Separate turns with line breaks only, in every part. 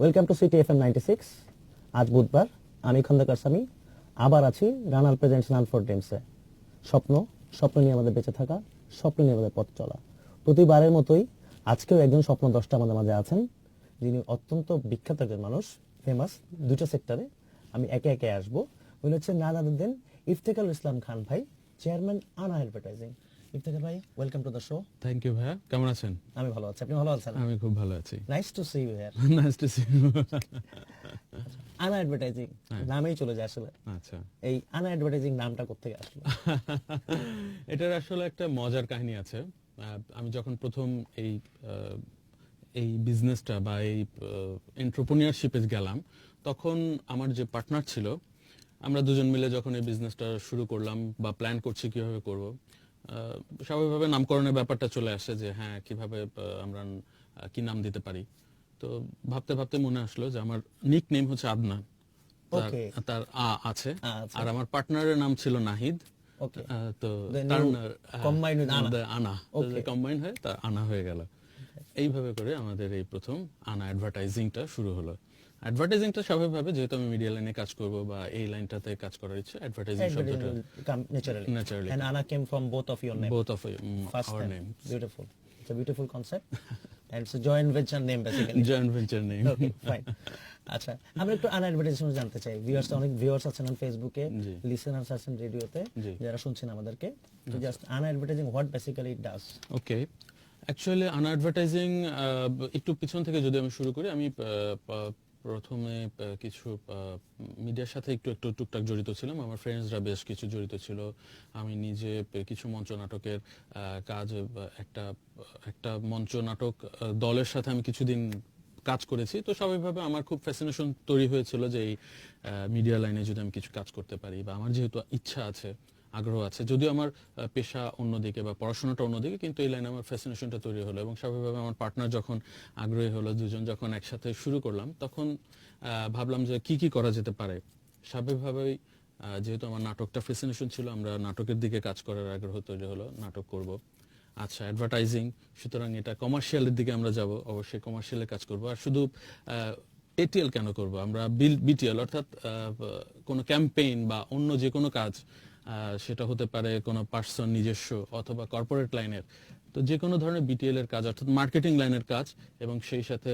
Welcome to city FM 96। আজ বুধবার, আমি খন্দকার সামি আবার আছি রানার প্রেজেন্টস রান ফর ড্রিমসে। স্বপ্ন স্বপ্ন নিয়ে আমাদের বেঁচে থাকা, স্বপ্ন নিয়ে আমাদের পথ চলা। প্রতিবারের মতোই আজকেও একজন স্বপ্ন দশটা আমাদের মাঝে আছেন, যিনি অত্যন্ত বিখ্যাত একজন মানুষ, ফেমাস দুটো সেক্টরে। আমি একে একে আসবো। উনি হচ্ছেন নান আদার দেন ইফতেখারুল ইসলাম খান ভাই, চেয়ারম্যান আনা অ্যাডভার্টাইজিং। ইফতেখার ভাই, welcome to the show.
Thank you ভাইয়া, কেমন আছেন?
আমি ভালো আছি, আপনি ভালো আছেন?
আমি খুব ভালো আছি।
Nice to see you here.
Nice to see you.
Ana advertising নামেই চলে যায় আসলে।
আচ্ছা,
এই আনা অ্যাডভার্টাইজিং নামটা কোত্থেকে আসলো?
এটার আসলে একটা মজার কাহিনী আছে। আমি যখন প্রথম এই বিজনেসটা বা এই এন্টারপ্রেনিয়রশিপে গেলাম, তখন আমার যে পার্টনার ছিল, আমরা দুজন মিলে যখন এই বিজনেসটা শুরু করলাম বা প্ল্যান করছি কিভাবে করব, স্বাভাবিকভাবে নামকরণের ব্যাপারটা চলে আসে যে হ্যাঁ কিভাবে আমরা কি নাম দিতে পারি। তো ভাবতে ভাবতে মনে আসলো যে আমার নিক নেম হচ্ছে আদনান, তার আছে, আর আমার পার্টনারের নাম ছিল নাহিদ। তো আনা কম্বাইন হয়ে তার আনা হয়ে গেল। এইভাবে করে আমাদের এই প্রথম আনা অ্যাডভার্টাইজিংটা শুরু হলো। অ্যাডভার্টাইজিংটা স্বাভাবিকভাবে, যেহেতু আমি মিডিয়া লাইনে কাজ করব বা এই লাইনটাতে কাজ করার ইচ্ছে, অ্যাডভার্টাইজিং শব্দটা naturally
and Anna came from both of your name.
both of our names.
Beautiful. It's a beautiful concept and it's a joint venture name basically.
joint venture name.
Okay, fine. আচ্ছা, আমরা একটু আনা advertising জানতে চাই। অনেক viewers আছেন ফেসবুকে, listeners আছেন রেডিওতে, যারা শুনছেন আমাদেরকে। জাস্ট আনা advertising what basically it does.
Okay, actually আনা অ্যাডভার্টাইজিং একটু পিছন থেকে যদি আমি শুরু করি, আমি প্রথমে কিছু মিডিয়ার সাথে একটু একটু টুকটাক জড়িত ছিলাম। আমার ফ্রেন্ডসরা বেশ কিছু জড়িত ছিল। আমি নিজে কিছু মঞ্চ নাটকের কাজ, একটা মঞ্চ নাটক দলের সাথে আমি কিছুদিন কাজ করেছি। তো স্বাভাবিকভাবে আমার খুব ফ্যাসিনেশন তৈরি হয়েছিল যে এই মিডিয়া লাইনে যদি আমি কিছু কাজ করতে পারি, বা আমার যেহেতু ইচ্ছা আছে, আগ্রহ আছে, যদিও আমার পেশা অন্যদিকে বা পড়াশোনাটা অন্যদিকে, কিন্তু এই লাইনে আমার ফ্যাসিনেশনটা তৈরি হলো। এবং স্বাভাবিকভাবে আমার পার্টনার যখন আগ্রহী হলো, দুজন যখন একসাথে শুরু করলাম, তখন ভাবলাম যে কি কি করা যেতে পারে। স্বাভাবিকভাবেই যেহেতু আমার নাটকটা ফ্যাসিনেশন ছিল, আমরা নাটকের দিকে কাজ করার আগ্রহ তৈরি হলো, নাটক করব। আচ্ছা, অ্যাডভার্টাইজিং, সুতরাং এটা কমার্শিয়ালের দিকে আমরা যাব, অবশ্যই কমার্শিয়ালে কাজ করব। আর শুধু এটিএল কেন করব, আমরা বিটিএল, অর্থাৎ কোনো ক্যাম্পেইন বা অন্য যে কোনো কাজ, সেটা হতে পারে কোনো পার্সন নিজস্ব অথবা কর্পোরেট লাইনের, তো যে কোনো ধরনের বিটিএল এর কাজ, অর্থাৎ মার্কেটিং লাইনের কাজ, এবং সেই সাথে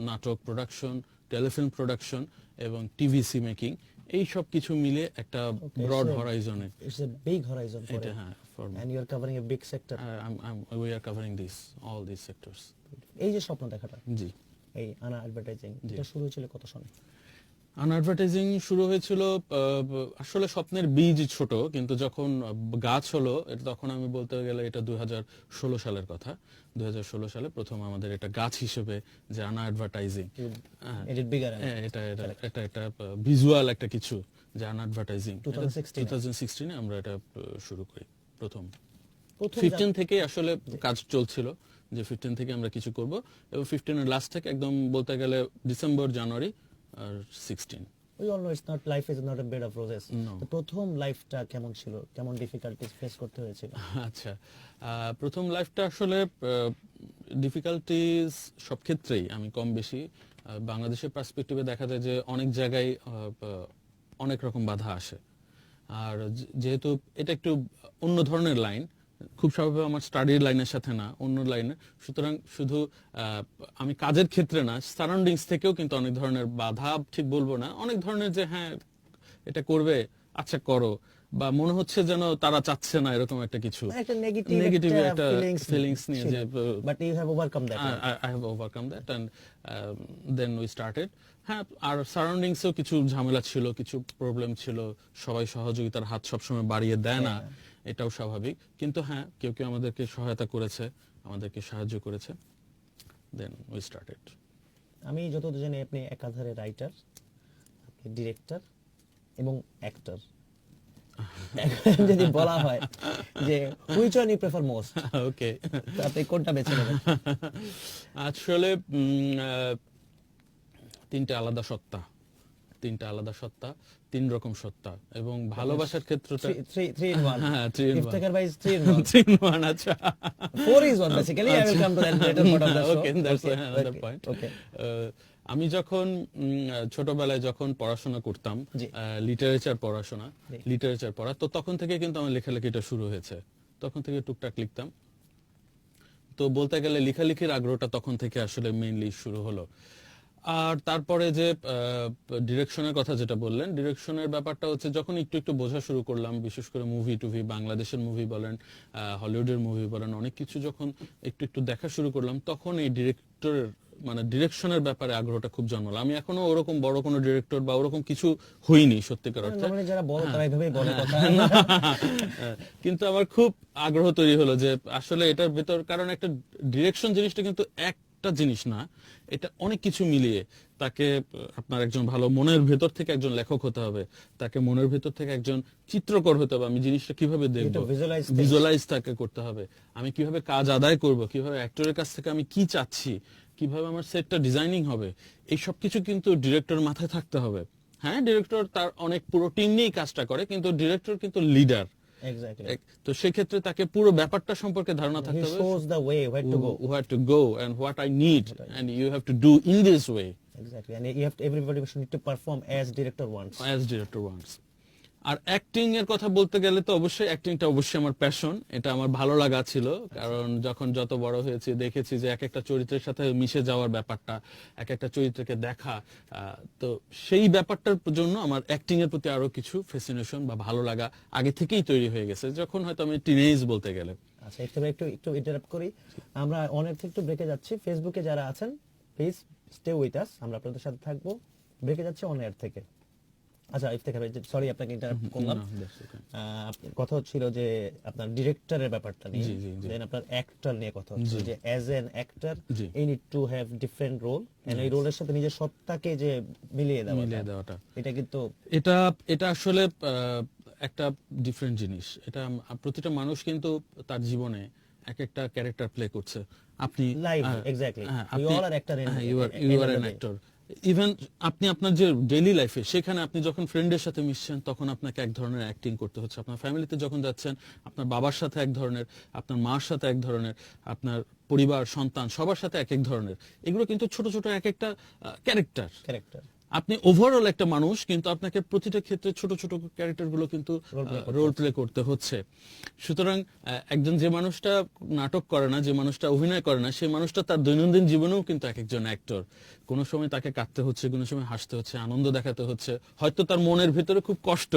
নাটক প্রোডাকশন, টেলিফিল্ম প্রোডাকশন এবং টিভিসি মেকিং, এই সব কিছু মিলে একটা ব্রড হরাইজনে।
It's a big horizon for it, and you are covering a big sector.
We are covering all these sectors.
এই যে স্বপ্ন দেখাটা,
জি,
এই আনা অ্যাডভার্টাইজিং, এটা শুরু হয়েছিল কত সালে?
আনা অ্যাডভার্টাইজিং শুরু হয়েছিল, আসলে স্বপ্নের বীজ ছোট, কিন্তু যখন গাছ হলো, তখন আমি বলতে গেলে এটা 2016 সালের কথা। 2016 সালে প্রথম আমাদের এটা গাছ হিসেবে যে আনা অ্যাডভার্টাইজিং, এটা একটা ভিজুয়াল একটা কিছু, যে আনা অ্যাডভার্টাইজিং 2016 আমরা এটা শুরু করি। প্রথম 15 থেকে আসলে কাজ চলছিল, যে 15 থেকে আমরা কিছু করব, এবং 15 এর লাস্ট থেকে একদম বলতে গেলে ডিসেম্বর জানুয়ারি আর 16।
We all know it's not, life is not a bed of roses. তো প্রথম লাইফটা কেমন ছিল, কেমন ডিফিকাল্টিজ ফেস করতে হয়েছিল?
আচ্ছা, প্রথম লাইফটা আসলে ডিফিকাল্টিজ সব ক্ষেত্রেই, আমি কম বেশি বাংলাদেশের পার্সপেক্টিভে দেখা যায় যে অনেক জায়গায় অনেক রকম বাধা আসে। আর যেহেতু এটা একটু অন্য ধরনের লাইন, খুব স্বাভাবিক আমার স্টাডির লাইনের সাথে না, অন্য লাইনে, সুতরাং শুধু আমি কাজের ক্ষেত্রে না, সারাউন্ডিংস থেকেও কিন্তু অনেক ধরনের বাধা, ঠিক বলবো না, অনেক ধরনের যে হ্যাঁ এটা করবে, আচ্ছা করো, বা মনে হচ্ছে যেন তারা চাচ্ছে না, এরকম একটা কিছু
একটা নেগেটিভ
একটা ফিলিংস নিয়ে, যে
but you have overcome that.
I have overcome that, and then we started. হ্যাঁ, আর সারাউন্ডিংসেও কিছু ঝামেলা ছিল, কিছু প্রবলেম ছিল, সবাই সহযোগিতার হাত সবসময় বাড়িয়ে দেয় না, এটাও স্বাভাবিক, কিন্তু হ্যাঁ কেউ কেউ আমাদেরকে সহায়তা করেছে, আমাদেরকে সাহায্য করেছে। Then we started.
আমি যতদূর জানি আপনি একাধারে রাইটার, আপনি ডিরেক্টর এবং অ্যাক্টর। যদি বলা হয় যে which one you prefer most,
okay,
আপনি কোনটা বেছে নেবেন?
আসলে তিনটা আলাদা সত্তা, তিন রকম সত্তা, এবং ভালোবাসার ক্ষেত্রটা
3 in 1.
হ্যাঁ, 3 in 1.
ইফতেখার ভাই 3 in 1.
3 in 1, আচ্ছা।
4 is 1 basically. I will come to that later part of the show.
Okay, that's another point.
Okay.
আমি যখন ছোটবেলায় যখন পড়াশোনা করতাম,
জি।
লিটারেচার
জি।
পড়া, তো তখন থেকে কিন্তু আমার লেখালেখিটা শুরু হয়েছে। তখন থেকে টুকটাক লিখতাম। তো বলতে গেলে লেখালেখির আগ্রহটা তখন থেকে আসলে মেইনলি শুরু হলো। আর তারপরে যে ডিরেকশনের কথা যেটা বললেন, ডিরেকশনের ব্যাপারটা হচ্ছে যখন একটু একটু বোঝা শুরু করলাম, বিশেষ করে মুভি টুভি, বাংলাদেশের মুভি বলেন, হলিউডের মুভি বলেন, অনেক কিছু যখন একটু একটু দেখা শুরু করলাম, তখন এই ডিরেক্টরের মানে ডিরেকশনের ব্যাপারে আগ্রহটা খুব জন্মালো। আমি এখনো ওরকম বড় কোনো ডিরেক্টর বা ওরকম কিছু হইনি সত্যিকার অর্থে।
নরমালি যারা বড় তারা এইভাবেই বলে কথা।
কিন্তু আমার খুব আগ্রহ তৈরি হলো যে আসলে এটার ভেতর, কারণ একটা ডিরেকশন জিনিসটা কিন্তু একটা জিনিস না, এটা অনেক কিছু মিলিয়ে তাকে আপনার একজন ভালো মনের ভেতর থেকে একজন লেখক হতে হবে, তাকে মনের ভেতর থেকে একজন চিত্রকর হতে হবে। আমি জিনিসটা কিভাবে দেখবো, ভিজুয়ালাইজ তাকে করতে হবে, আমি কিভাবে কাজ আদায় করব, কিভাবে অ্যাক্টরের কাছ থেকে আমি কি চাচ্ছি, কিভাবে আমার সেটটা ডিজাইনিং হবে, এই সব কিছু কিন্তু ডিরেক্টর মাথায় থাকতে হবে। হ্যাঁ, ডিরেক্টর তার অনেক পুরো টিম নিয়েই কাজটা করে, কিন্তু ডিরেক্টর কিন্তু লিডার।
এক্স্যাক্টলি।
তো সেই ক্ষেত্রে তাকে পুরো ব্যাপারটা সম্পর্কে ধারণা
He
থাকতে হবে,
shows the way where to go.
where to go and what I need, and you have to do in this way
Exactly. And you have to, everybody should need to perform as director wants.
as director wants. R acting এর কথা বলতে গেলে তো অবশ্যই অ্যাক্টিংটা অবশ্যই আমার passion, এটা আমার ভালো লাগা ছিল। কারণ যখন যত বড় হয়েছি দেখেছি যে এক একটা চরিত্রের সাথে মিশে যাওয়ার ব্যাপারটা, এক একটা চরিত্রকে দেখা, তো সেই ব্যাপারটার জন্য আমার অ্যাক্টিং এর প্রতি আরো কিছু ফ্যাসিনেশন বা ভালো লাগা আগে থেকেই তৈরি হয়ে গেছে, যখন হয়তো আমি টিনেজ বলতে গেলে।
আচ্ছা, একটু একটু ইন্টারাপ্ট করি। আমরা অনেক একটু ব্রেকে যাচ্ছি। ফেসবুকে যারা আছেন প্লিজ স্টে উইথ আস, আমরা আপনাদের সাথে থাকবো। ব্রেকে যাচ্ছে অন এয়ার থেকে। আচ্ছা, ইফতেখার ভাই, সরি আপনাকে ইন্টারাপ্ট করলাম।
No, that's okay.
কথা হচ্ছিল যে আপনার ডিরেক্টরের ব্যাপারটা নিয়ে,
জি, জি, জি।
দেন আপনার অ্যাক্টর নিয়ে কথা হচ্ছে যে as an actor
ji.
You need to have different role, and এই রোলের সাথে নিজের সত্তাকে যে মিলিয়ে
দেওয়াটা,
এটা কিন্তু
এটা এটা আসলে একটা ডিফারেন্ট জিনিস। এটা প্রতিটা মানুষ কিন্তু তার জীবনে এক একটা ক্যারেক্টার প্লে করছে। আপনি
live, exactly, you all are actor,
you are an actor. Even আপনি আপনার যে ডেইলি লাইফে, সেখানে আপনি যখন ফ্রেন্ডের সাথে মিশছেন তখন আপনাকে এক ধরনের অ্যাক্টিং করতে হচ্ছে, আপনার ফ্যামিলিতে যখন যাচ্ছেন আপনার বাবার সাথে এক ধরনের, আপনার মার সাথে এক ধরনের, আপনার পরিবার সন্তান সবার সাথে এক এক ধরনের। এগুলো কিন্তু ছোট ছোট এক একটা ক্যারেক্টার। আপনি ওভারঅল একটা মানুষ, কিন্তু আপনাকে প্রতিটা ক্ষেত্রে ছোট ছোট ক্যারেক্টার গুলো কিন্তু রোল প্লে করতে হচ্ছে। সুতরাং একজন যে মানুষটা নাটক করে না, যে মানুষটা অভিনয় করে না, সেই মানুষটা তার দৈনন্দিন জীবনেও কিন্তু এক একজন অ্যাক্টর। কোনো সময় তাকে কাঁদতে হচ্ছে, কোনো সময় হাসতে হচ্ছে, আনন্দ দেখাতে হচ্ছে, হয়তো তার মনের ভিতরে খুব কষ্ট,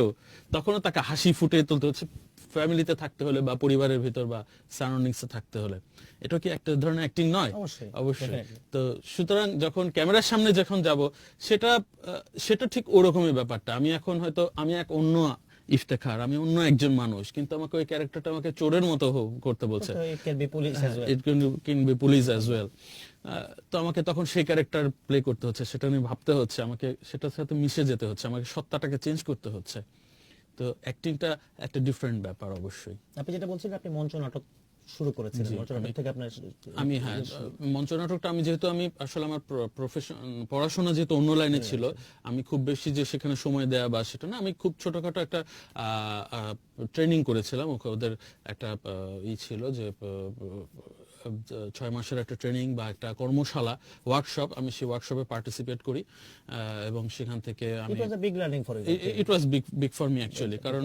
তখনও তাকে হাসি ফুটিয়ে তুলতে হচ্ছে, ফ্যামিলিতে থাকতে হলে বা পরিবারের ভিতর বা সারাউন্ডিংসে থাকতে হলে। এটা কি একটা ধরনের অ্যাক্টিং নয়? অবশ্যই। তো সুতরাং যখন ক্যামেরার সামনে যখন যাব, সেটা ঠিক ওরকমই ব্যাপারটা। আমি এখন হয়তো আমি এক অন্য ইফতেখার, আমি অন্য একজন মানুষ, কিন্তু আমাকে ওই ক্যারেক্টারটা আমাকে চোরের মতো করতে বলছে,
it can be police
as well. তো আমাকে তখন সেই ক্যারেক্টার প্লে করতে হচ্ছে, সেটা নিয়ে ভাবতে হচ্ছে, আমাকে সেটার সাথে মিশে যেতে হচ্ছে, আমাকে সত্তাটাকে চেঞ্জ করতে হচ্ছে। তো অ্যাক্টিংটা একটা ডিফারেন্ট ব্যাপার অবশ্যই।
আপনি যেটা বলছিলেন, আপনি মঞ্চ নাটক শুরু করেছিলেন, মঞ্চ নাটক থেকে আপনার
আমি মঞ্চ নাটকটা আমি যেহেতু আমি আসলে আমার প্রফেশন পড়াশোনা যেহেতু অন্য লাইনে ছিল, আমি খুব বেশি যে সেখানে সময় দেয়া বা সেটা না, আমি খুব ছোটখাটো একটা ট্রেনিং করেছিলাম। ওদের একটা ছিল যে 6 মাসের একটা ট্রেনিং বা একটা কর্মশালা, ওয়ার্কশপ, আমি সেই ওয়ার্কশপে পার্টিসিপেট করি এবং সেখান থেকে আমি ইট ওয়াজ বিগ ফর মি অ্যাকচুয়ালি। কারণ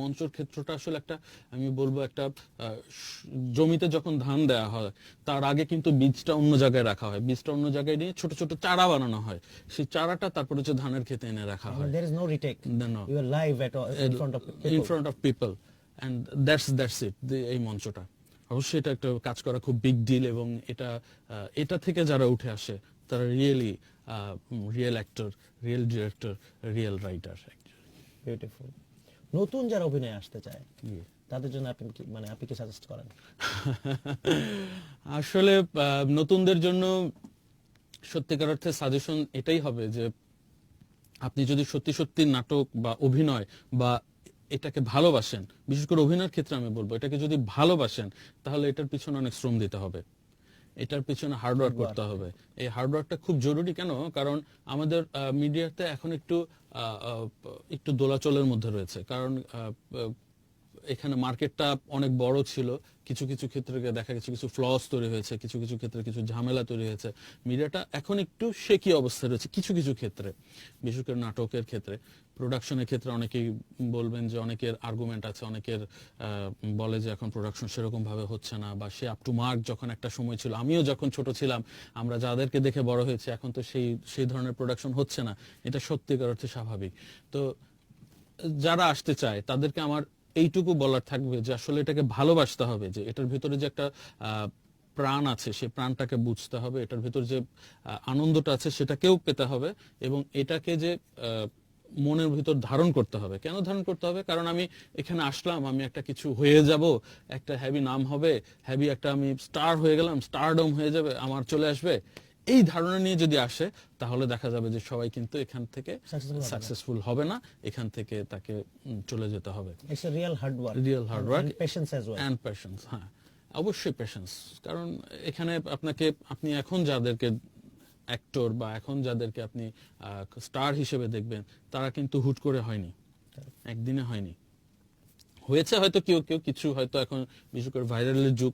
মঞ্চর ক্ষেত্রটা আসলে একটা, আমি বলবো একটা জমিতে যখন ধান দেওয়া হয় তার আগে কিন্তু বীজটা অন্য জায়গায় রাখা হয়, বীজটা অন্য জায়গায় নিয়ে ছোট ছোট চারা বানানো হয়, সেই চারাটা তারপরে হচ্ছে ধানের ক্ষেতে এনে রাখা হয়।
There is no retake. You are live in front of
people and that's it, এই মঞ্চটা অবশ্যই এটা একটা কাজ করা খুব বিগ ডিল, এবং এটা থেকে যারা উঠে আসে তারা real actor, real director, real writer.
Beautiful. নতুন যারা অভিনয়ে আসতে চায় তাদের জন্য আপনি কি সাজেস্ট করেন?
আসলে নতুনদের জন্য সত্যিকার অর্থে সাজেশন এটাই হবে যে আপনি যদি সত্যি সত্যি নাটক বা অভিনয় বা এটাকে ভালোবাসেন, বিশেষ করে অভিনয়ের ক্ষেত্রে আমি বলবো, এটাকে যদি ভালোবাসেন তাহলে এটার পিছনে অনেক শ্রম দিতে হবে, এটার পিছনে হার্ডওয়ার্ক করতে হবে। এই হার্ডওয়ার্কটা খুব জরুরি। কেন? কারণ আমাদের মিডিয়াতে এখন একটু দোলাচলের মধ্যে রয়েছে। কারণ এখানে মার্কেটটা অনেক বড় ছিল, কিছু কিছু ক্ষেত্রে দেখা গেছে কিছু ফ্লস তৈরি হয়েছে, কিছু কিছু ক্ষেত্রে কিছু ঝামেলা তৈরি হয়েছে, মিডিয়াটা এখন একটু শেকি অবস্থায় রয়েছে কিছু কিছু ক্ষেত্রে, বিশেষ করে নাটকের ক্ষেত্রে। প্রোডাকশনের ক্ষেত্রে অনেকেই বলবেন যে অনেকের আর্গুমেন্ট আছে, অনেকের বলে যে এখন প্রোডাকশন সেরকম ভাবে হচ্ছে না, বা সে আপ টু মার্ক যখন একটা সময় ছিল, আমিও যখন ছোট ছিলাম, আমরা যাদেরকে দেখে বড় হয়েছে, এখন তো সেই ধরনের প্রোডাকশন হচ্ছে না। এটা সত্যিকার অর্থে স্বাভাবিক। তো যারা আসতে চায় তাদেরকে আমার এইটুকু বলার থাকবে যে আসলে এটাকে ভালোবাসতে হবে, যে এটার ভিতরে যে একটা প্রাণ আছে, সেই প্রাণটাকে বুঝতে হবে, এটার ভিতরে যে আনন্দটা আছে সেটাকেও পেতে হবে, এবং এটাকে যে মনের ভিতর ধারণ করতে হবে। কেন ধারণ করতে হবে? কারণ আমি এখানে আসলাম, আমি একটা কিছু হয়ে যাব, একটা হ্যাভি নাম হবে, হ্যাভি একটা আমি স্টার হয়ে গেলাম, স্টারডম হয়ে যাবে, আমার চলে আসবে, এই ধারণা নিয়ে যদি আসে, তাহলে দেখা যাবে যে সবাই কিন্তু এখান থেকে সাকসেসফুল হবে না, এখান থেকে তাকে চলে যেতে হবে।
It's a real hard work,
real hard work,
patience as well,
and patience. হ্যাঁ, অবশ্যই পেশেন্স। কারণ এখানে আপনি এখন যাদেরকে অ্যাক্টর বা এখন যাদেরকে আপনি স্টার হিসেবে দেখবেন, তারা কিন্তু হুট করে হয়নি, একদিনে হয়নি। হয়েছে হয়তো কেউ কেউ কিছু, হয়তো এখন বিশেষ করে ভাইরালের যুগ,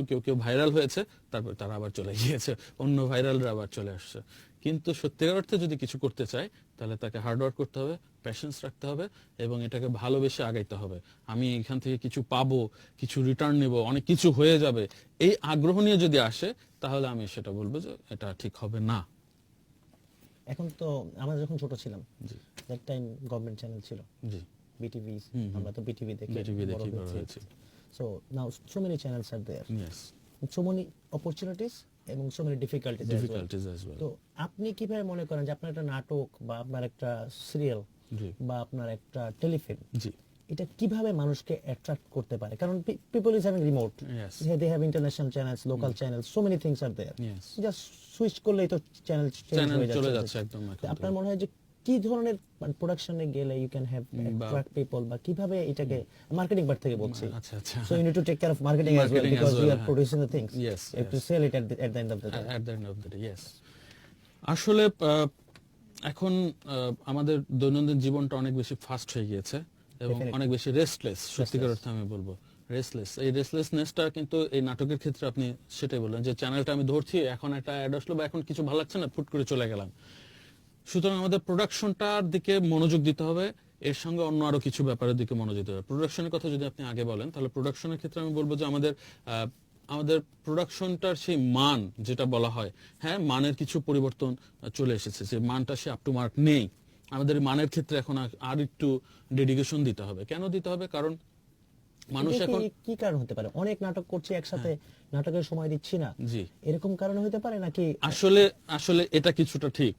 কেউ কেউ ভাইরাল হয়েছে, তারপর তারা আবার চলে গিয়েছে, অন্য ভাইরালরা আবার চলে আসছে। কিন্তু সত্যিকার অর্থে যদি কিছু করতে চায়, তাহলে তাকে হার্ডওয়ার্ক করতে হবে, প্যাশেন্স রাখতে হবে, এবং এটাকে ভালোবেসে আগাইতে হবে। আমি এখান থেকে কিছু পাবো, কিছু রিটার্ন নেব, অনেক কিছু হয়ে যাবে, এই আগ্রহ নিয়ে যদি আসে, তাহলে আমি সেটা বলবো যে এটা ঠিক হবে না।
এখন তো আমরা যখন ছোট ছিলাম,
জি
দ্যাট টাইম গভর্নমেন্ট চ্যানেল ছিল,
জি,
বিটিভি, আমরা তো বিটিভি দেখে
বিটিভি
বড়
দেখি বড়
হয়েছি।
হয়েছে।
So now so many channels are there,
yes,
so many opportunities এবং so many difficulties as well.
Difficulties as well.
তো আপনি কিভাবে মনে করেন যে আপনার একটা নাটক বা আপনার একটা সিরিয়াল
জি
বা আপনার একটা টেলিফিল্ম,
জি,
এটা কিভাবে মানুষকে অ্যাট্রাক্ট করতে পারে? কারণ people is having remote,
Yes.
They have international channels, local channels, so many things are there,
Yes.
Just switch করলেই তো চ্যানেল চেঞ্জ
চ্যানেল
হয়ে
চলে
যাচ্ছে।
যাচ্ছে একদম এখন।
আপনার মনে হয় যে কি ধরনের প্রোডাকশনে গেলে you can have attract people, বা কিভাবে এটাকে মার্কেটিং পার্ট থেকে বলছি,
আচ্ছা আচ্ছা,
so you need to take care of marketing as well,
Marketing as
because you
well,
আর
হ্যাঁ।
Producing the things,
Yes,
you have to
yes.
Sell it at the end of the day.
at the end of the day, yes. আসলে এখন আমাদের দৈনন্দিন জীবনটা অনেক বেশি fast হয়ে গিয়েছে, এবং
Definitely.
অনেক বেশি রেস্টলেস, সত্যিকার অর্থে আমি বলবো রেস্টলেস। এই রেস্টলেসনেসটা কিন্তু এই নাটকের ক্ষেত্রে আপনি সেটাই বললেন, যে চ্যানেলটা আমি ধরছি, এখন একটা অ্যাড আসলো বা এখন কিছু ভালো লাগছে না, ফুট করে চলে গেলাম। সুতরাং আমাদের প্রোডাকশনটার দিকে মনোযোগ দিতে হবে, এর সঙ্গে অন্য আরো কিছু ব্যাপারের দিকে মনোযোগ দিতে হবে। প্রোডাকশনের কথা যদি আপনি আগে বলেন, তাহলে প্রোডাকশনের ক্ষেত্রে আমি বলবো যে আমাদের প্রোডাকশনটার সেই মান যেটা বলা হয়, হ্যাঁ, মানের কিছু পরিবর্তন চলে এসেছে, যে মানটা সে আপ টু মার্ক নেই। আমাদের মানের ক্ষেত্রে এখন আর একটু ডেডিকেশন দিতে হবে। কেন দিতে হবে? কারণ মানুষ
এটা
এখন,
কি কারণ হতে পারে? অনেক নাটক করছি একসাথে, নাটকের সময় দিচ্ছি না,
জি,
এরকম কারণে হতে পারে নাকি?
আসলে এটা কিছুটা ঠিক।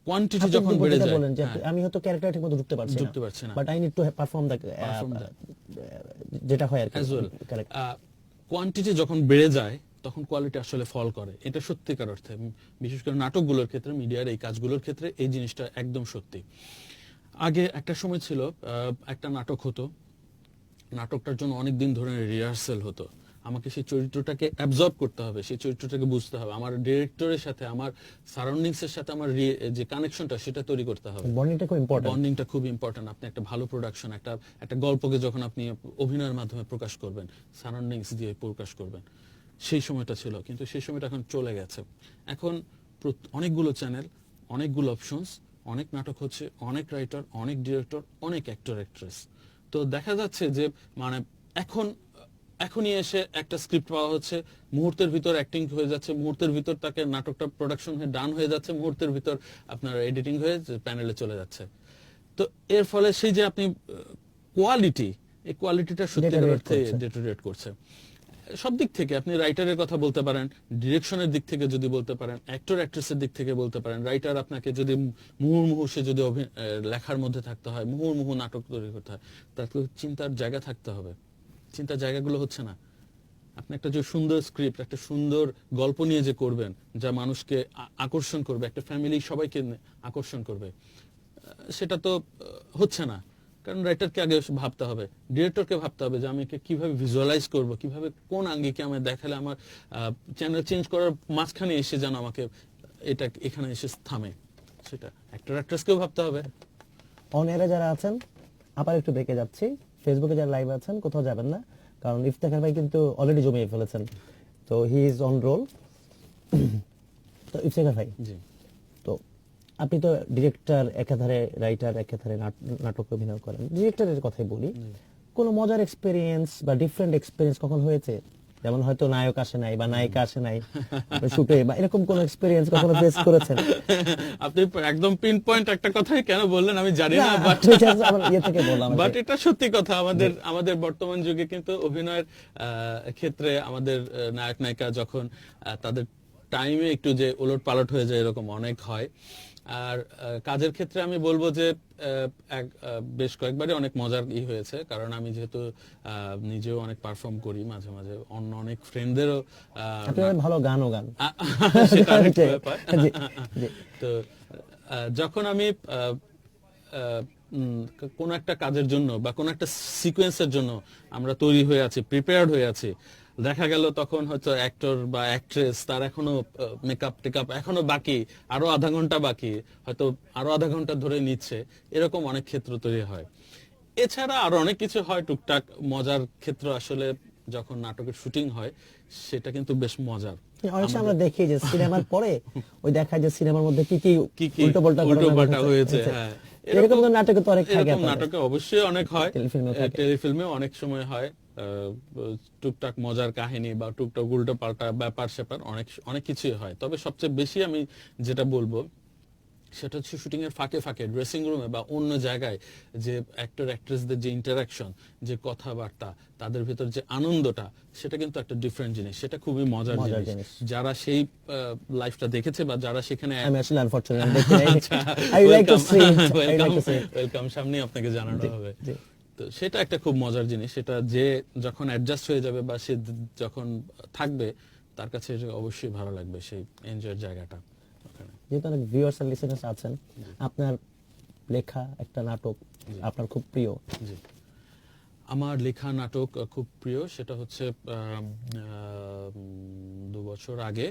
কোয়ান্টিটি
আপনি
যখন
যদি
বেড়ে
যেটা
যায়,
বলেন যে
হ্যাঁ,
আমি হয়তো ক্যারেক্টার ঠিকমতো ঢুকতে পারছি না, but I need to perform the, যেটা হয় আর কি
as well.
correct.
কোয়ান্টিটি যখন বেড়ে যায়, তখন কোয়ালিটি আসলে ফল করে, এটা সত্যিকার অর্থে। বিশেষ করে নাটকগুলোর ক্ষেত্রে, মিডিয়ার এই কাজগুলোর ক্ষেত্রে এই জিনিসটা একদম সত্যি। আগে একটা সময় ছিল, একটা নাটক হতো, নাটকটার জন্য অনেক দিন ধরে রিহার্সেল হতো, আমাকে সেই চরিত্রটাকে অ্যাবজর্ব করতে হবে, সেই চরিত্রটাকে বুঝতে হবে, আমার ডিরেক্টরের সাথে, আমার সারাউন্ডিংস এর সাথে আমার যে কানেকশনটা, সেটা তৈরি করতে হবে।
বন্ডিংটা খুব ইম্পর্টেন্ট।
বন্ডিংটা খুব ইম্পর্টেন্ট। আপনি একটা ভালো প্রোডাকশন, একটা গল্পকে যখন আপনি অভিনয়ের মাধ্যমে প্রকাশ করবেন, সারাউন্ডিংস দিয়ে প্রকাশ করবেন, সেই সময়টা ছিল, কিন্তু সেই সময়টা এখন চলে গেছে। এখন অনেকগুলো চ্যানেল, অনেকগুলো অপশনস, অনেক নাটক হচ্ছে, অনেক রাইটার, অনেক ডিরেক্টর, অনেক অ্যাক্টর অ্যাক্ট্রেস। তো দেখা যাচ্ছে যে মানে এখনই এসে একটা স্ক্রিপ্ট পাওয়া হচ্ছে, মুহূর্তের ভিতর অ্যাক্টিং হয়ে যাচ্ছে, মুহূর্তের ভিতর তাকে নাটকটা প্রোডাকশন হয়ে ডান হয়ে যাচ্ছে, মুহূর্তের ভিতর আপনার এডিটিং হয়ে প্যানেলে চলে যাচ্ছে। তো এর ফলে সেই যে আপনি কোয়ালিটি, এই কোয়ালিটিটা সত্যিকার অর্থে ডেটোরিয়েট করছে। সব দিক থেকে আপনি রাইটারের কথা বলতে পারেন, ডিরেকশনের দিক থেকে যদি বলতে পারেন, অ্যাক্টর অ্যাক্ট্রেসের দিক থেকে বলতে পারেন। রাইটার আপনাকে যদি মুহুর্মুহু সে যদি লেখার মধ্যে থাকতে হয়, মুহুর্মুহু নাটক তৈরি করতে হয়, তাকে চিন্তার জায়গা থাকতে হবে। চিন্তার জায়গাগুলো হচ্ছে না। আপনি একটা যে সুন্দর স্ক্রিপ্ট, একটা সুন্দর গল্প নিয়ে যে করবেন, যা মানুষকে আকর্ষণ করবে, একটা ফ্যামিলি সবাইকে আকর্ষণ করবে, সেটা তো হচ্ছে না। কারণ রাইটারকে আগে ভাবতে হবে, ডিরেক্টরকে ভাবতে হবে যে আমি একে কিভাবে ভিজুয়ালাইজ করব, কিভাবে কোন আঙ্গিকে আমি দেখালে আমার চ্যানেল চেঞ্জ করার মাঝখানে এসে যেন আমাকে এটা এখানে এসে থামে, সেটা অ্যাক্টর অ্যাক্ট্রেসকেও ভাবতে হবে।
অন এয়ারে যারা আছেন, আবার একটু বেঁকে যাচ্ছি, ফেসবুকে যারা লাইভ আছেন কোথাও যাবেন না, কারণ ইফতেখার ভাই কিন্তু অলরেডি জমিয়ে ফেলেছেন, তো হি ইজ অন রোল। তো ইফতেখার ভাই,
জি
তো আপনি তো ডিরেক্টর একাধারে, রাইটার একাধারে, নাটক অভিনয় করেন। ডিরেক্টরের কথাই বলি, কোনো মজার এক্সপেরিয়েন্স বা ডিফারেন্ট এক্সপেরিয়েন্স কখন হয়েছে? যেমন হয়তো নায়ক আসে নাই বা নায়িকা আসে নাই শুটে, বা এরকম কোন এক্সপেরিয়েন্স কখনো ফেস করেছেন?
আপনি একদম পিন পয়েন্ট একটা কথাই কেন বললেন আমি জানি না, বাট
আমার ইয়ে থেকে বললাম আর কি।
বাট এটা সত্যি কথা। আমাদের বর্তমান যুগে কিন্তু অভিনয়ের ক্ষেত্রে আমাদের নায়ক নায়িকা যখন তাদের টাইমে একটু যে ওলট পালট হয়ে যায়, এরকম অনেক হয়। আর কাজের ক্ষেত্রে আমি বলবো যে বেশ কয়েকবারই অনেক মজার হয়েছে, কারণ আমি যেহেতু নিজেও অনেক পারফর্ম করি মাঝে মাঝে, অন্য অনেক ফ্রেন্ডদেরও
আপনি অনেক ভালো গানও গান।
সেটা আরেক ব্যাপার।
জি, জি।
তো যখন আমি কোন একটা কাজের জন্য বা কোন একটা সিকোয়েন্সের জন্য আমরা তৈরি হয়ে আছি, প্রিপেয়ার্ড হয়ে আছি, দেখা গেল তখন হয়তো অ্যাক্টর বা অ্যাক্ট্রেস তার এখনো মেকআপ টেকআপ এখনো বাকি, আরো আধা ঘন্টা বাকি, হয়তো আরো আধা ঘন্টা ধরে নিচ্ছে, এরকম অনেক ক্ষেত্র তৈরি হয়। এছাড়া আরো অনেক কিছু হয় টুকটাক মজার ক্ষেত্র। আসলে যখন নাটকের শুটিং হয় সেটা কিন্তু বেশ মজার।
অনেক সময় আমরা দেখি যে সিনেমার পরে ওই দেখা যায় সিনেমার মধ্যে কি কি
কি
উল্টোপাল্টা
উল্টোপাল্টা হয়েছে। হ্যাঁ,
এরকম তো নাটকে তো অনেক থাকে,
এরকম
আপনাদের।
নাটকে অবশ্যই অনেক হয়,
টেলিফিল্মেও থাকে।
টেলিফিল্মে অনেক সময় হয়। টুকটাক মজার কাহিনী বা টুকটাক উল্টো পাল্টা ব্যাপার স্যাপার অনেক অনেক কিছুই হয়। তবে সবচেয়ে বেশি আমি যেটা বলবো সেটা হচ্ছে শুটিং এর ফাঁকে ফাঁকে ড্রেসিং রুমে বা অন্য জায়গায় যে অ্যাক্টর অ্যাক্ট্রেসদের যে ইন্টারাকশন, যে কথাবার্তা, তাদের ভিতর যে আনন্দটা, সেটা কিন্তু একটা ডিফারেন্ট জিনিস, সেটা খুবই মজার জিনিস। যারা সেই লাইফটা দেখেছে বা যারা সেখানে,
আমি আসলে আনফরচুনেট দেখি নাই। I like to see it, I like to see it.
Welcome, সামনে আপনাকে জানানো হবে। তো সেটা একটা খুব মজার জিনিস। সেটা যে যখন অ্যাডজাস্ট হয়ে যাবে বা সে যখন থাকবে, তার কাছে অবশ্যই ভালো লাগবে সেই এনজয়ের জায়গাটা ওখানে।
যেহেতু অনেক ভিউয়ার্স এন্ড লিসেনার্স আছেন, আপনার লেখা একটা নাটক আপনার খুব প্রিয়।
জি, আমার লেখা নাটক খুব প্রিয়, সেটা হচ্ছে 2 বছর আগে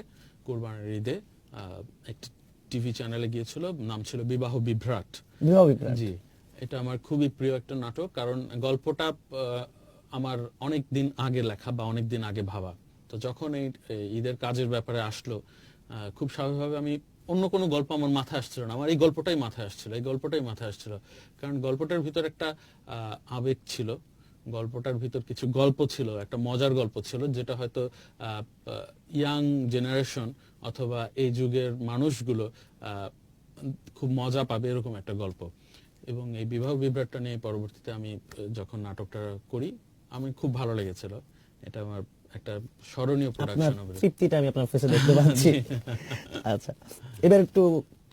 কোরবানির ঈদে একটি টিভি চ্যানেলে গিয়েছিল, নাম ছিল বিবাহ বিভ্রাট।
বিবাহ বিভ্রাট।
জি, এটা আমার খুবই প্রিয় একটা নাটক, কারণ গল্পটা আমার অনেক দিন আগে লেখা বা অনেক দিন আগে ভাবা। তো যখন এই ঈদের কাজের ব্যাপারে আসলো, খুব স্বাভাবিকভাবে আমি অন্য কোনো গল্প আমার মাথায় আসছিল না, আমার এই গল্পটাই মাথায় আসছিল। কারণ গল্পটার ভিতর একটা আবেগ ছিল, গল্পটার ভিতর কিছু গল্প ছিল, একটা মজার গল্প ছিল, যেটা হয়তো ইয়াং জেনারেশন অথবা এই যুগের মানুষগুলো খুব মজা পাবে, এরকম একটা গল্প। এবং এই বিবাহ বিভ্রাটটা নিয়ে পরবর্তীতে আমি যখন নাটকটা করি, আমি খুব ভালো লেগেছিল। এটা আমার একটা স্মরণীয় প্রোডাকশন হবে।
তৃপ্তিটা আমি আপনার ফেসে দেখতে পাচ্ছি। আচ্ছা, এবার একটু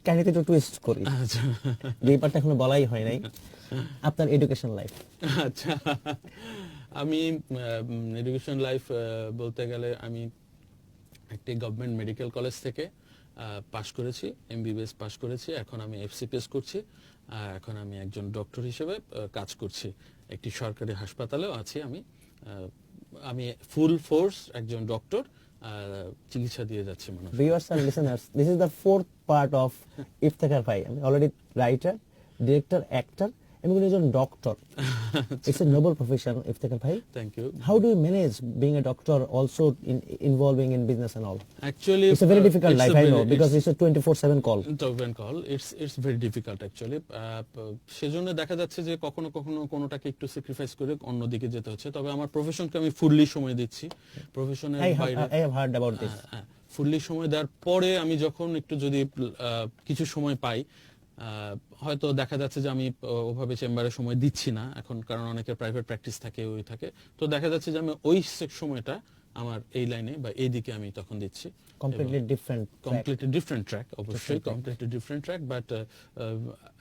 কাহিনীতে একটু টুইস্ট করি, যে পার্টটা এখনো বলাই হয় নাই। আপনার এডুকেশন লাইফ।
আচ্ছা, আমি এডুকেশন লাইফ বলতে গেলে আমি একটি গভর্নমেন্ট মেডিকেল কলেজ থেকে পাশ করেছি, এমবিবিএস পাশ করেছি। এখন আমি এফসিপিএস করছি। এখন আমি একজন ডক্টর হিসেবে কাজ করছি, একটি সরকারি হাসপাতালেও আছি। আমি ফুল ফোর্স একজন ডক্টর, চিকিৎসা দিয়ে যাচ্ছি মানুষ।
Viewers and listeners, this is the fourth part of Iftekhar ভাই। আমি অলরেডি রাইটার, ডিরেক্টর, অ্যাক্টর এবং একজন doctor. It's a noble profession, Iftekhar bhai.
Thank you.
How do you manage being a doctor, also involving in business and all?
Actually,
it's a very difficult life, I know, because it's a 24/7 call.
It's very difficult actually. সেজন্য দেখা যাচ্ছে যে কখনো কখনো কোনোটাকে একটু sacrifice করে অন্যদিকে যেতে হচ্ছে। তবে আমার প্রফেশনকে আমি ফুললি সময় দিচ্ছি। প্রফেশনের বাইরে
I have heard about this.
Fully সময় দেওয়ার পরে আমি যখন একটু যদি কিছু সময় পাই, হয়তো দেখা যাচ্ছে যে আমি ওভাবে চেম্বারে সময় দিচ্ছি না এখন, কারণ অনেকের প্রাইভেট প্র্যাকটিস থাকে, ওই থাকে। তো দেখা যাচ্ছে যে আমি ওই সময়টা আমার এই লাইনে বা এই দিকে আমি তখন দিচ্ছি।
Completely
different track, অবশ্যই completely different track, but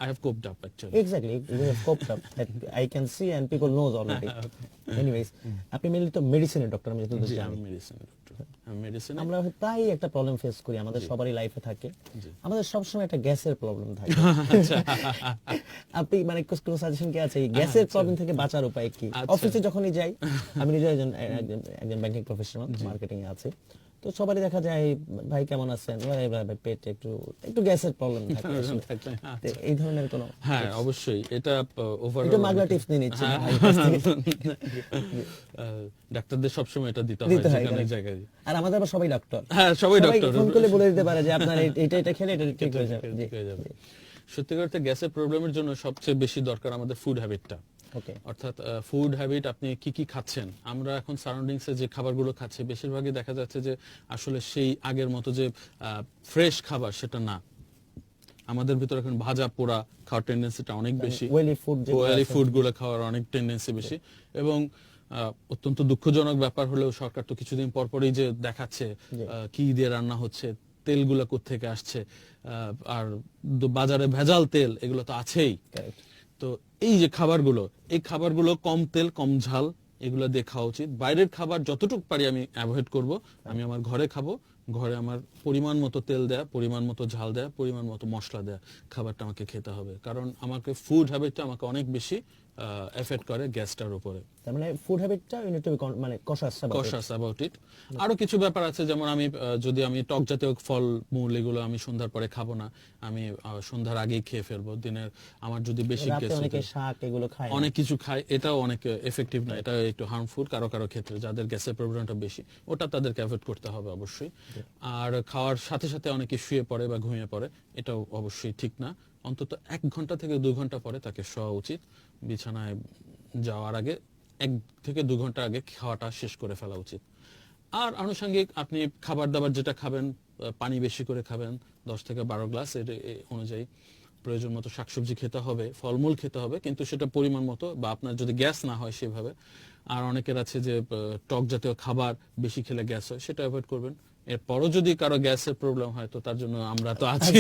I have coped up actually.
Exactly, you have coped up. That I can see and people knows already. Anyways, আপনি মেনলি তো মেডিসিনের ডক্টর, আমি যতদূর জানি। আমরা প্রায় একটা প্রবলেম ফেস করি, আমাদের সবারই লাইফে থাকে। আমাদের সবসময় একটা গ্যাসের প্রবলেম থাকে। আপনি মানে কোনো সাজেশন কি আছে গ্যাসের প্রবলেম থেকে বাঁচার উপায় কি? অফিসে যখনই যাই, আমি নিজে একজন ব্যাংকিং প্রফেশনাল, মার্কেটিং এ আছি, তো সবারই দেখা যায় ভাই কেমন আছেন, ভাই পেট একটু একটু গ্যাসের প্রবলেম থাকে আসলে।
থাকলে,
তো
আচ্ছা।
এই ধরনের কোনো
হ্যাঁ অবশ্যই এটা ওভারঅল
একটু মাগলা টিপস নিয়ে নিচ্ছি
হ্যাঁ,
ভাইয়ের কাছ থেকে।
ডাক্তারদের সবসময় এটা দিতে হয়
দিতে হয়,
যেকোনো
correct.
জায়গায়।
আর আমাদের আবার সবাই ডক্টর,
হ্যাঁ সবাই ডক্টর,
ফোন করে বলে দিতে পারে যে আপনার এটা খেলে এটা ঠিক হয়ে যাবে।
ঠিক হয়ে যাবে। সত্যিকার অর্থে গ্যাসের প্রবলেমের জন্য সবচেয়ে বেশি দরকার আমাদের ফুড হ্যাবিটটা।
ওকে,
অর্থাৎ ফুড হ্যাবিট, আপনি কি কি খাচ্ছেন। আমরা এখন সারাউন্ডিংসে যে খাবারগুলো খাচ্ছি বেশিরভাগই দেখা যাচ্ছে যে আসলে সেই আগের মতো যে ফ্রেশ খাবার সেটা না। আমাদের ভিতরে এখন ভাজা পোড়া খাওয়ার টেন্ডেন্সিটা অনেক বেশি,
ওয়েলি ফুড
ওয়েলি ফুড গুলো খাওয়ার অনেক টেন্ডেন্সি বেশি। এবং অত্যন্ত দুঃখজনক ব্যাপার হলেও সরকার তো কিছুদিন পর পরই যে দেখাচ্ছে কি দিয়ে রান্না হচ্ছে, তেলগুলো কোত্থেকে আসছে, আর বাজারে ভেজাল তেল এগুলো তো আছেই। তো এই যে খাবারগুলো, এই খাবারগুলো কম তেল কম ঝাল এগুলো দিয়ে খাওয়া উচিত। বাইরের খাবার যতটুকু পারি আমি অ্যাভয়েড করব। আমি আমার ঘরে খাবো, ঘরে আমার পরিমাণ মতো তেল দেয়া, পরিমাণ মতো ঝাল দেয়া, পরিমাণ মতো মশলা দেয়া খাবারটা আমাকে খেতে হবে। কারণ আমাকে ফুড হ্যাবিটটা আমাকে অনেক বেশি এফেক্ট করে গ্যাসটার উপরে।
তার মানে ফুড হ্যাবিটটা ইউ নিড টু বি মানে কশাস
অ্যাবাউট ইট। আরো কিছু ব্যাপার আছে, যেমন আমি যদি আমি টক জাতীয় ফল মূল এগুলো আমি সন্ধ্যার পরে খাবো না, আমি সন্ধ্যার আগেই খেয়ে ফেলবো। দিনের আমার যদি বেশি
রাতে
গ্যাস
অনেকে শাক এগুলো খায়,
অনেক কিছু খায়, এটাও অনেক এফেক্টিভ না, এটা একটু হার্মফুল কারো কারো ক্ষেত্রে যাদের গ্যাসের প্রবলেমটা বেশি, ওটা তাদেরকে অ্যাভয়েড করতে হবে অবশ্যই। আর খাওয়ার সাথে সাথে অনেকে শুয়ে পড়ে বা ঘুমিয়ে পড়ে, এটাও অবশ্যই ঠিক না। অন্তত 1 ঘন্টা থেকে 2 ঘন্টা পরে তাকে শোয়া উচিত। বিছানায় যাওয়ার আগে 1 থেকে 2 ঘন্টা আগে খাওয়াটা শেষ করে ফেলা উচিত। আর আনুষঙ্গিক আপনি খাবার দাবার যেটা খাবেন, পানি বেশি করে খাবেন, 10 থেকে 12 গ্লাস এর অনুযায়ী। প্রয়োজন মতো শাকসবজি খেতে হবে, ফলমূল খেতে হবে, কিন্তু সেটা পরিমাণ মতো, বা আপনার যদি গ্যাস না হয় সেভাবে। আর অনেকের আছে যে টক জাতীয় খাবার বেশি খেলে গ্যাস হয়, সেটা অ্যাভয়েড করবেন। এরপরও যদি কারো গ্যাসের প্রবলেম হয় তো তার জন্য আমরা তো আছি।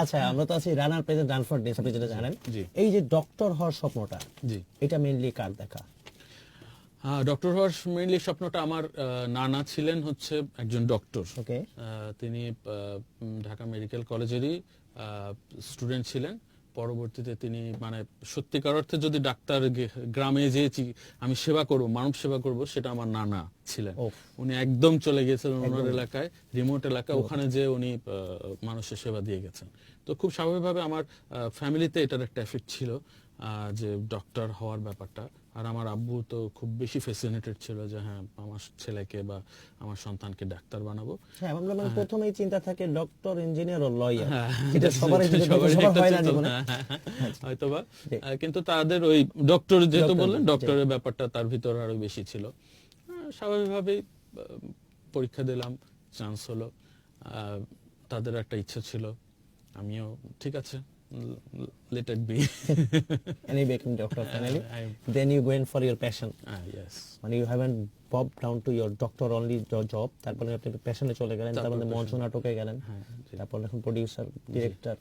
আচ্ছা, আমরা তো আছি রানার প্রেজেন্ট রান ফর ডেস, আপনি যেটা জানেন।
জি।
এই যে ডক্টর হওয়ার স্বপ্নটা,
জি,
এটা মেইনলি কার দেখা?
ডক্টর হওয়ার মেইনলি স্বপ্নটা আমার নানা ছিলেন হচ্ছে একজন ডক্টর।
ওকে,
তিনি ঢাকা মেডিকেল কলেজেরই স্টুডেন্ট ছিলেন। পরবর্তীতে তিনি মানে সত্যিকার অর্থে যদি ডাক্তার গ্রামে যে আমি সেবা করব, মানব সেবা করব, সেটা আমার নানা ছিলেন। উনি একদম চলে গিয়েছিলেন ওনার এলাকায়, রিমোট এলাকায়, ওখানে যে উনি মানুষের সেবা দিয়ে গেছেন। তো খুব স্বাভাবিকভাবে আমার ফ্যামিলিতে এটার একটা এফেক্ট ছিল, যে ডক্টর হওয়ার ব্যাপারটা। আর আমার আব্বু তো খুব বেশি ফ্যাসিনেটেড ছিল যে হ্যাঁ আমার ছেলেকে বা আমার সন্তানকে ডাক্তার বানাবো।
হ্যাঁ, আমরা মানে প্রথমেই চিন্তা থাকে ডক্টর, ইঞ্জিনিয়ার ও লয়ার,
হ্যাঁ,
এটা সবার হয় না জীবনে।
হয়তোবা, কিন্তু তাদের ওই ডক্টর যেহেতু বললেন, ডক্টরের ব্যাপারটা তার ভিতর আরো বেশি ছিল। স্বাভাবিকভাবেই পরীক্ষা দিলাম, চান্স হলো। তাদের একটা ইচ্ছা ছিল, আমিও ঠিক আছে, let it be.
And you became doctor finally. Then you went for your passion.
Yes.
মানে you haven't popped down to your doctor only job, তারপরে আপনি প্যাশনে চলে গেলেন, তারপরে মঞ্চ নাটকে গেলেন, তারপর এখন প্রোডিউসার, ডিরেক্টর,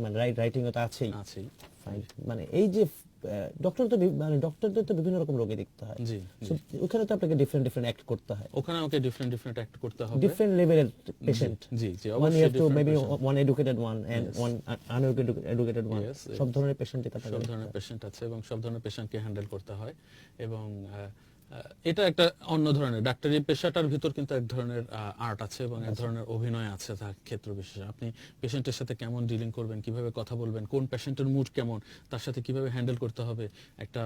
মানে রাইটিং তো আছেই। ফাইন, মানে এই যে ডক্টর তো মানে ডক্টরদের তো বিভিন্ন রকম রোগী দেখতে হয়।
জি,
ওখানে তো আপনাকে ডিফারেন্ট অ্যাক্ট করতে হয়,
ওখানে আমাকে ডিফারেন্ট অ্যাক্ট করতে হবে,
ডিফারেন্ট লেভেলের patient.
G G,
one you have to
অবশ্যই
maybe one educated one and one uneducated one.
Yes,
সব ধরনের পেশেন্ট এটা
সব ধরনের পেশেন্ট আছে এবং সব ধরনের পেশেন্টকে হ্যান্ডেল করতে হয়। এবং এটা একটা অন্য ধরনের ডাক্তারি পেশাটার ভিতর কিন্তু এক ধরনের আর্ট আছে এবং এক ধরনের অভিনয় আছে তার ক্ষেত্র বিশেষে। আপনি পেশেন্টের সাথে কেমন ডিলিং করবেন, কিভাবে কথা বলবেন, কোন পেশেন্টের মুড কেমন, তার সাথে কিভাবে হ্যান্ডেল করতে হবে, একটা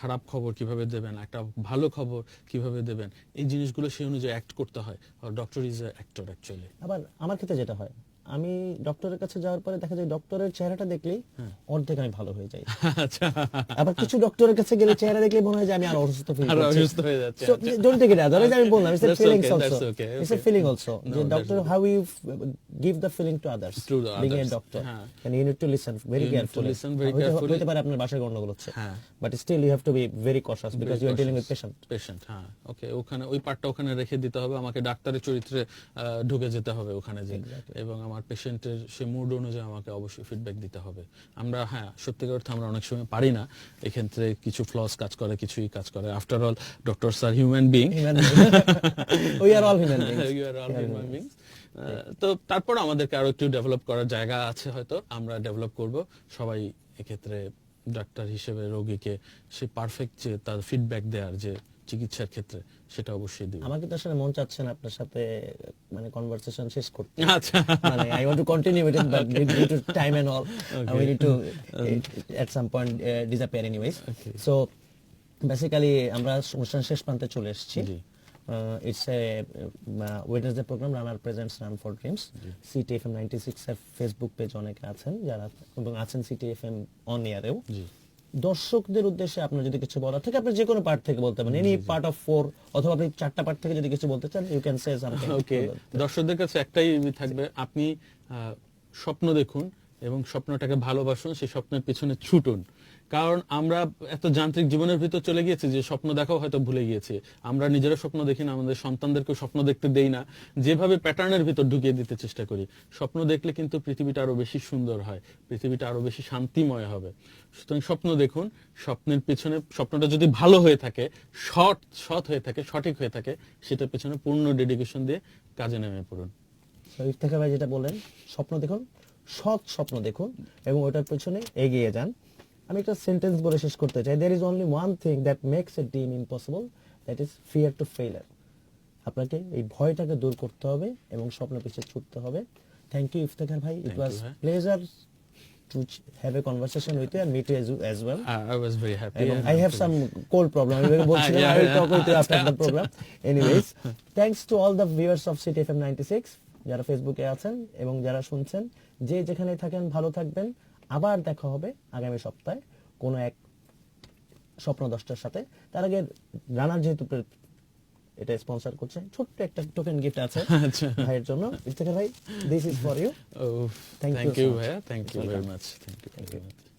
খারাপ খবর কিভাবে দেবেন, একটা ভালো খবর কিভাবে দেবেন, এই জিনিসগুলো সেই অনুযায়ী অ্যাক্ট করতে হয়। Doctor is a actor actually.
আবার আমার ক্ষেত্রে যেটা হয়, আমি ডক্টরের কাছে যাওয়ার পরে দেখা যায় ডক্টরের চেহারাটা দেখলেই অর্ধেক আমি ভালো হয়ে যাই।
আচ্ছা,
আবার কিছু ডক্টরের কাছে গেলে চেহারা দেখলেই মনে হয় যে আমি আর অসুস্থ ফিল করছি,
অসুস্থ হয়ে যাচ্ছে।
So don't take it as আমি বললাম, it's a
That's
feeling
okay,
also.
that's okay,
It's a
okay.
feeling also.
No,
The
that's
doctor,
okay.
how you give the feeling to others,
To the
being a
others,
doctor,
হ্যাঁ।
and you need to listen very
You need to
carefully.
listen very carefully.
হতে পারে আপনার ভাষায় গন্ডগোল হচ্ছে,
হ্যাঁ।
but still you have to be very cautious because you are dealing with patient.
হ্যাঁ, ওকে, ওখানে ওই পার্টটা ওখানে রেখে দিতে হবে, আমাকে ডাক্তারের চরিত্রে ঢুকে যেতে হবে ওখানে যে, এবং আমার পেশেন্টের সে মুড অনুযায়ী আমাকে অবশ্যই ফিডব্যাক দিতে হবে। আমরা হ্যাঁ সত্যিকার অর্থে আমরা অনেক সময় পারি না, এক্ষেত্রে কিছু ফ্লস কাজ করে, কিছুই কাজ করে। After all doctors are human being,
We are all human beings.
You are all human beings. তো তারপর আমাদেরকে আরো একটু ডেভেলপ করার জায়গা আছে, হয়তো আমরা ডেভেলপ করব সবাই। এক্ষেত্রে ডাক্তার হিসেবে রোগীকে সে পারফেক্ট যে তার ফিডব্যাক দেওয়ার যে চিকিৎসার ক্ষেত্রে, সেটা অবশ্যই দিব।
আমাকে তো আসলে মন চাচ্ছে না আপনার সাথে মানে কনভারসেশন শেষ করতে।
আচ্ছা,
মানে I want to continue with it, but due to time and all, we need to at some point disappear anyways.
Okay.
So basically আমরা অনুষ্ঠান শেষ প্রান্তে চলে এসেছি।
জি।
It's a Wednesday program, Runner Presents Run for Dreams. CTFM 96 এর Facebook page অনেকে আছেন যারা, এবং আছেন CTFM অন এয়ারেও।
জি।
দর্শকদের উদ্দেশ্যে আপনার যদি কিছু বলার থাকে, আপনি যে কোনো পার্ট থেকে বলতে পারেন, এনি পার্ট অফ 4, অথবা আপনি 4টা পার্ট থেকে যদি কিছু বলতে চান, ইউ ক্যান সে সামথিং।
ওকে, দর্শকদের কাছে একটাই থাকবে, আপনি স্বপ্ন দেখুন এবং স্বপ্নটাকে ভালোবাসুন, সেই স্বপ্নের পিছনে ছুটুন। কারণ আমরা এত যান্ত্রিক জীবনের ভিতর চলে গিয়েছি যে স্বপ্ন দেখাও হয়তো ভুলে গিয়েছি। আমরা নিজেরা স্বপ্ন দেখি না, আমাদের সন্তানদেরকেও স্বপ্ন দেখতে দেই না, যেভাবে প্যাটার্নের ভিতর ঢুকিয়ে দিতে চেষ্টা করি। স্বপ্ন দেখলে কিন্তু পৃথিবীটা আরো বেশি সুন্দর হয়, পৃথিবীটা আরো বেশি শান্তিময় হবে। সুতরাং স্বপ্ন দেখুন, স্বপ্নের পিছনে, স্বপ্নটা যদি ভালো হয়ে থাকে, সৎ হয়ে থাকে, সঠিক হয়ে থাকে, সেটার পিছনে পূর্ণ ডেডিকেশন দিয়ে কাজে নেমে পড়ুন।
ইফতেখার ভাই যেটা বলেন, স্বপ্ন দেখুন, সৎ স্বপ্ন দেখুন এবং ওটার পেছনে এগিয়ে যান। আমি একটা সেন্টেন্স বলে শেষ করতে চাই, there is only one thing that makes a dream impossible, that is fear to failure. আপনাকে এই ভয়টাকে দূর করতে হবে এবং স্বপ্ন পিছনে ছুটতে হবে। থ্যাংক ইউ ইফতেখার ভাই, ইট
Thank
ওয়াজ
you, ভাই।
Pleasure to have a conversation with you and meet you as well.
I was very happy.
এবং
and
I have some cold problem. আমি বলছিলাম
Yeah,
I will
yeah.
talk with you after the program. Anyways, thanks to all the viewers of CTFM 96 যারা ফেসবুকে আছেন এবং যারা শুনছেন, যে যেখানে থাকেন ভালো থাকবেন। আবার দেখা হবে আগামী সপ্তাহে কোনো এক স্বপ্ন 10টার সাথে। তার আগে রানার যেহেতু এটা স্পন্সর করছে, ছোট্ট একটা টোকেন গিফট আছে
আচ্ছা।
ভাইয়ের জন্য। ইফতেখার ভাই, this is for you.
Oh,
Thank you
thank
so
you,
much.
Bhaiya. Thank you very
Welcome.
much. Thank you very much.